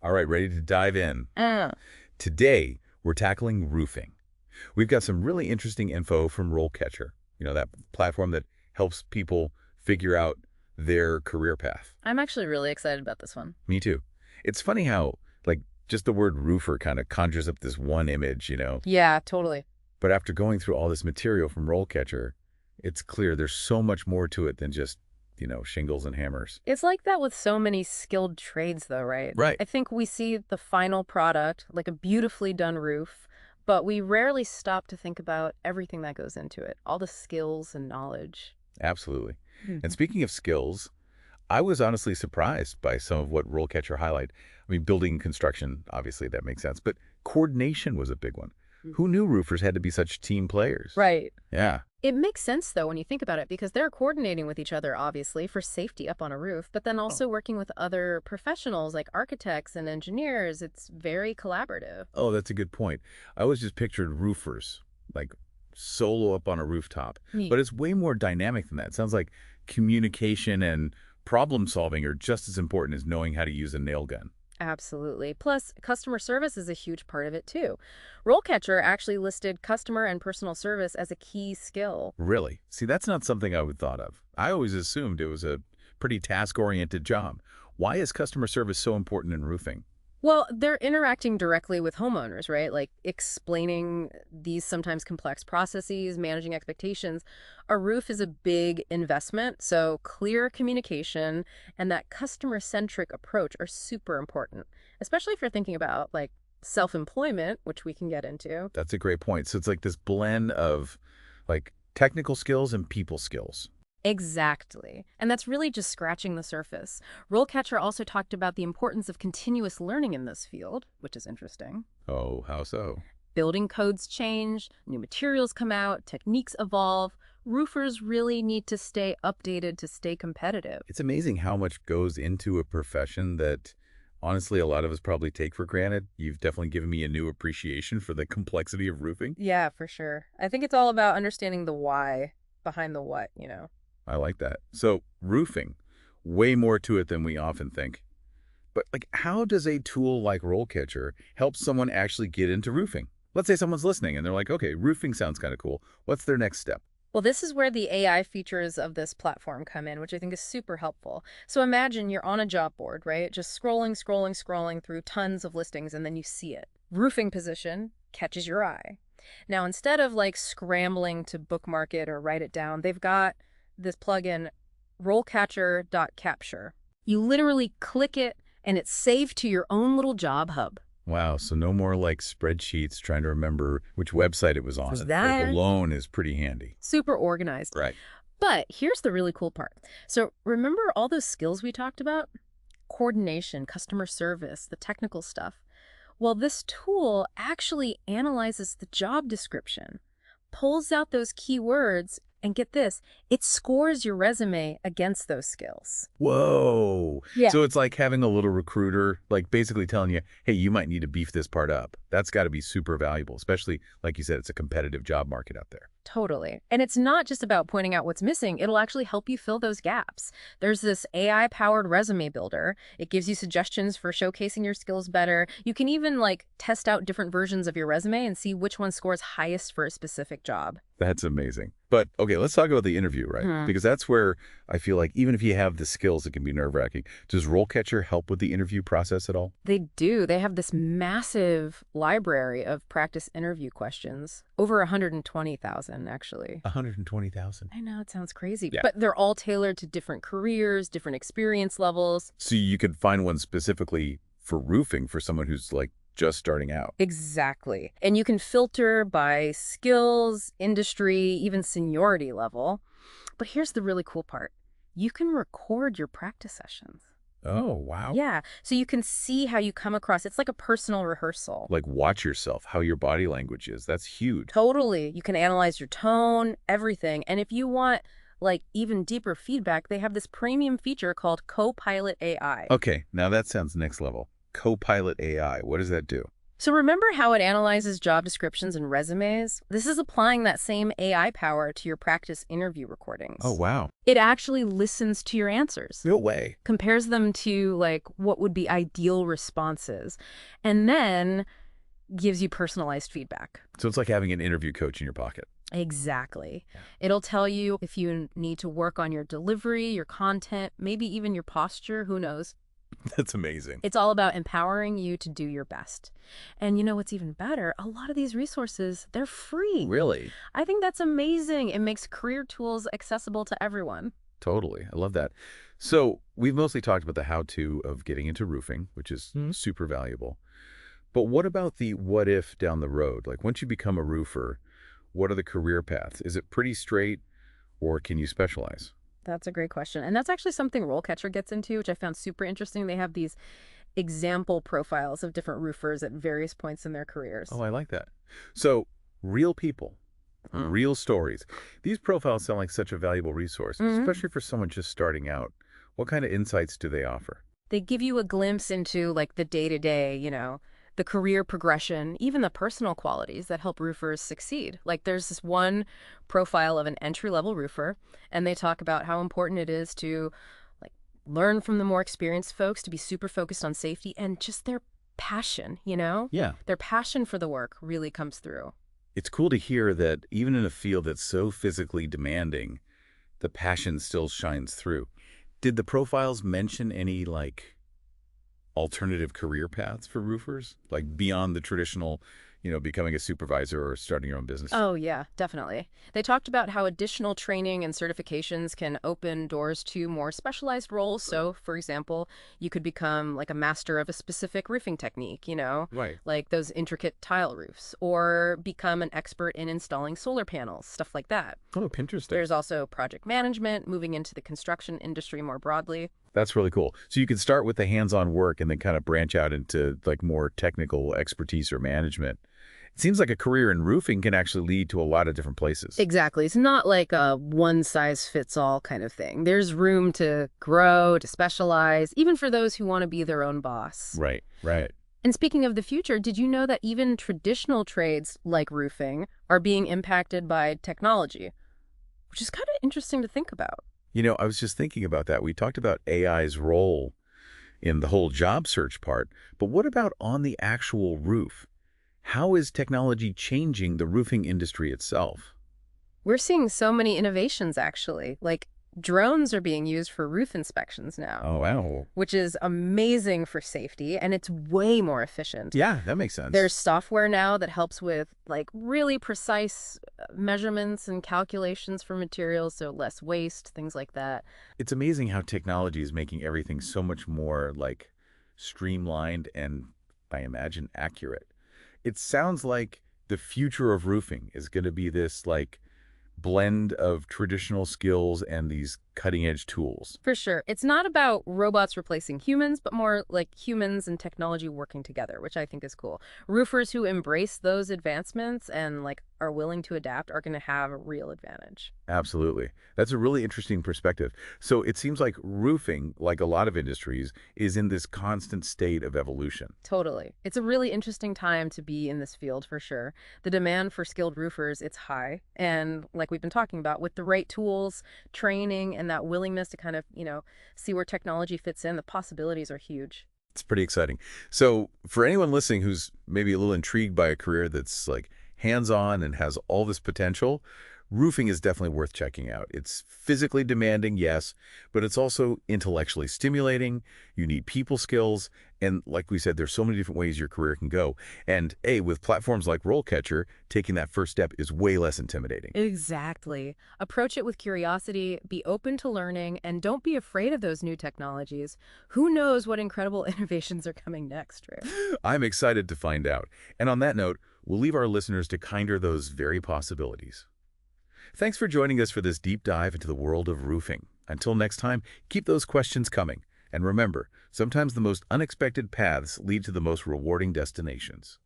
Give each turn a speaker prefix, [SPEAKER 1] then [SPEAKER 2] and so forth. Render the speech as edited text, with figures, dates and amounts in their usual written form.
[SPEAKER 1] All right, ready to dive in.
[SPEAKER 2] Uh,
[SPEAKER 1] Today, we're tackling roofing. We've got some really interesting info from RoleCatcher, that platform that helps people figure out their career path.
[SPEAKER 2] I'm actually really excited about this one.
[SPEAKER 1] Me too. It's funny how, just the word roofer kind of conjures up this one image,
[SPEAKER 2] Yeah, totally.
[SPEAKER 1] but after going through all this material from RoleCatcher, it's clear there's so much more to it than just, shingles and hammers.
[SPEAKER 2] It's like that with so many skilled trades, though, right?
[SPEAKER 1] Right.
[SPEAKER 2] I think we see the final product, like a beautifully done roof, but we rarely stop to think about everything that goes into it, all the skills and knowledge.
[SPEAKER 1] Absolutely. And
[SPEAKER 2] Mhm.
[SPEAKER 1] speaking of skills, I was honestly surprised by some of what Rollcatcher highlight. I mean, building construction, obviously that makes sense, but coordination was a big one. Who knew roofers had to be such team players?
[SPEAKER 2] Right.
[SPEAKER 1] Yeah,
[SPEAKER 2] It makes sense, though, when you think about it, because they're coordinating with each other, obviously, for safety up on a roof, but then also working with other professionals like architects and engineers. It's very collaborative.
[SPEAKER 1] oh, that's a good point. I always just pictured roofers, like solo up on a rooftop,
[SPEAKER 2] Neat.
[SPEAKER 1] but it's way more dynamic than that. It sounds like communication and problem solving are just as important as knowing how to use a nail gun.
[SPEAKER 2] Absolutely. Plus, customer service is a huge part of it, too. RoleCatcher actually listed customer and personal service as a key skill.
[SPEAKER 1] Really? See, that's not something I would thought of. I always assumed it was a pretty task-oriented job. Why is customer service so important in roofing?
[SPEAKER 2] Well, they're interacting directly with homeowners, right? Like explaining these sometimes complex processes, managing expectations. A roof is a big investment, so clear communication and that customer-centric approach are super important, especially if you're thinking about like self-employment, which we can get into.
[SPEAKER 1] That's a great point. So it's like this blend of technical skills and people skills.
[SPEAKER 2] Exactly. And that's really just scratching the surface. RoleCatcher also talked about the importance of continuous learning in this field, which is interesting.
[SPEAKER 1] Oh, how so?
[SPEAKER 2] Building codes change, new materials come out, techniques evolve. Roofers really need to stay updated to stay competitive.
[SPEAKER 1] It's amazing how much goes into a profession that honestly a lot of us probably take for granted. You've definitely given me a new appreciation for the complexity of roofing.
[SPEAKER 2] Yeah, for sure. I think it's all about understanding the why behind the what.
[SPEAKER 1] I like that. So roofing, way more to it than we often think. But how does a tool like RoleCatcher help someone actually get into roofing? Let's say someone's listening and they're like, okay, roofing sounds kind of cool. What's their next step?
[SPEAKER 2] Well, this is where the AI features of this platform come in, which I think is super helpful. So imagine you're on a job board, right? Just scrolling through tons of listings, and then you see it. Roofing position catches your eye. Now, instead of like scrambling to bookmark it or write it down, they've got this plugin, rollcatcher.capture. You literally click it, and it's saved to your own little job hub.
[SPEAKER 1] Wow, so no more spreadsheets trying to remember which website it was on.
[SPEAKER 2] Was
[SPEAKER 1] That
[SPEAKER 2] that
[SPEAKER 1] alone is pretty handy.
[SPEAKER 2] super organized?
[SPEAKER 1] Right.
[SPEAKER 2] But here's the really cool part. So remember all those skills we talked about? Coordination, customer service, the technical stuff. Well, this tool actually analyzes the job description, pulls out those keywords, and get this, it scores your resume against those skills.
[SPEAKER 1] Whoa.
[SPEAKER 2] Yeah.
[SPEAKER 1] So it's like having a little recruiter, basically telling you, hey, you might need to beef this part up. That's got to be super valuable, especially, like you said, it's a competitive job market out there.
[SPEAKER 2] Totally. And it's not just about pointing out what's missing. It'll actually help you fill those gaps. There's this AI-powered resume builder. It gives you suggestions for showcasing your skills better. You can even test out different versions of your resume and see which one scores highest for a specific job.
[SPEAKER 1] That's amazing. But, okay, let's talk about the interview, right? Because that's where I feel like even if you have the skills, it can be nerve-wracking. Does RoleCatcher help with the interview process at all?
[SPEAKER 2] They do. They have this massive library of practice interview questions. Over 120,000, actually.
[SPEAKER 1] 120,000.
[SPEAKER 2] I know, it sounds crazy.
[SPEAKER 1] Yeah.
[SPEAKER 2] But they're all tailored to different careers, different experience levels.
[SPEAKER 1] So you could find one specifically for roofing for someone who's just starting out.
[SPEAKER 2] Exactly. And you can filter by skills, industry, even seniority level. But here's the really cool part. You can record your practice sessions.
[SPEAKER 1] Oh, wow.
[SPEAKER 2] Yeah, so you can see how you come across. It's like a personal rehearsal.
[SPEAKER 1] Watch yourself, how your body language is. That's huge.
[SPEAKER 2] Totally. You can analyze your tone, everything. And if you want even deeper feedback, they have this premium feature called Copilot AI.
[SPEAKER 1] Okay, now that sounds next level. Copilot AI, what does that do?
[SPEAKER 2] So remember how it analyzes job descriptions and resumes? This is applying that same AI power to your practice interview
[SPEAKER 1] Oh,
[SPEAKER 2] recordings.
[SPEAKER 1] wow.
[SPEAKER 2] It actually listens to your answers,
[SPEAKER 1] No way.
[SPEAKER 2] compares them to like what would be ideal responses, and then gives you personalized feedback.
[SPEAKER 1] So it's like having an interview coach in your pocket.
[SPEAKER 2] Exactly.
[SPEAKER 1] Yeah.
[SPEAKER 2] It'll tell you if you need to work on your delivery, your content, maybe even your posture, who knows.
[SPEAKER 1] That's amazing.
[SPEAKER 2] It's all about empowering you to do your best. And you know what's even better? A lot of these resources, they're free.
[SPEAKER 1] Really?
[SPEAKER 2] I think that's amazing. It makes career tools accessible to everyone.
[SPEAKER 1] Totally. I love that. So we've mostly talked about the how-to of getting into roofing, which is super valuable. But what about the what if down the road? Like once you become a roofer, what are the career paths? Is it pretty straight or can you specialize?
[SPEAKER 2] That's a great question. And that's actually something RoleCatcher gets into, which I found super interesting. They have these example profiles of different roofers at various points in their careers.
[SPEAKER 1] Oh, I like that. So real people, real stories. These profiles sound like such a valuable resource,
[SPEAKER 2] Mhm.
[SPEAKER 1] especially for someone just starting out. What kind of insights do they offer?
[SPEAKER 2] They give you a glimpse into like the day-to-day, the career progression, even the personal qualities that help roofers succeed. Like there's this one profile of an entry-level roofer, and they talk about how important it is to like learn from the more experienced folks, to be super focused on safety and just their passion,
[SPEAKER 1] Yeah.
[SPEAKER 2] Their passion for the work really comes through.
[SPEAKER 1] It's cool to hear that even in a field that's so physically demanding, the passion still shines through. Did the profiles mention any, like, alternative career paths for roofers? Like, beyond the traditional, becoming a supervisor or starting your own business?
[SPEAKER 2] Oh, yeah, definitely. They talked about how additional training and certifications can open doors to more specialized roles. So, for example, you could become like a master of a specific roofing technique,
[SPEAKER 1] Right.
[SPEAKER 2] like those intricate tile roofs, or become an expert in installing solar panels, stuff like that.
[SPEAKER 1] Oh, interesting.
[SPEAKER 2] There's also project management, moving into the construction industry more broadly.
[SPEAKER 1] That's really cool. So you can start with the hands-on work and then kind of branch out into, like, more technical expertise or management. It seems like a career in roofing can actually lead to a lot of different places.
[SPEAKER 2] Exactly. It's not like a one-size-fits-all kind of thing. There's room to grow, to specialize, even for those who want to be their own boss.
[SPEAKER 1] Right, right.
[SPEAKER 2] And speaking of the future, did you know that even traditional trades like roofing are being impacted by technology? Which is kind of interesting to think about.
[SPEAKER 1] I was just thinking about that. We talked about AI's role in the whole job search part, but what about on the actual roof? How is technology changing the roofing industry itself?
[SPEAKER 2] We're seeing so many innovations, actually. Like drones are being used for roof inspections now,
[SPEAKER 1] Oh, wow.
[SPEAKER 2] which is amazing for safety, and it's way more efficient.
[SPEAKER 1] Yeah, that makes sense.
[SPEAKER 2] There's software now that helps with like really precise measurements and calculations for materials, so less waste, things like that.
[SPEAKER 1] It's amazing how technology is making everything so much more, like, streamlined and, I imagine, accurate. It sounds like the future of roofing is going to be this, like, blend of traditional skills and these cutting-edge tools.
[SPEAKER 2] For sure. It's not about robots replacing humans, but more like humans and technology working together, which I think is cool. Roofers who embrace those advancements and like are willing to adapt are going to have a real advantage.
[SPEAKER 1] Absolutely. That's a really interesting perspective. So it seems like roofing, like a lot of industries, is in this constant state of evolution.
[SPEAKER 2] Totally. It's a really interesting time to be in this field for sure. The demand for skilled roofers, it's high. And like we've been talking about, with the right tools, training, and that willingness to kind of, see where technology fits in, the possibilities are huge.
[SPEAKER 1] It's pretty exciting. So for anyone listening who's maybe a little intrigued by a career that's like hands-on and has all this potential, roofing is definitely worth checking out. It's physically demanding, yes, but it's also intellectually stimulating. You need people skills. And like we said, there's so many different ways your career can go. And with platforms like RoleCatcher, taking that first step is way less intimidating.
[SPEAKER 2] Exactly. Approach it with curiosity, be open to learning, and don't be afraid of those new technologies. Who knows what incredible innovations are coming next, right?
[SPEAKER 1] I'm excited to find out. And on that note, we'll leave our listeners to kinder those very possibilities. Thanks for joining us for this deep dive into the world of roofing. Until next time, keep those questions coming. And remember, sometimes the most unexpected paths lead to the most rewarding destinations.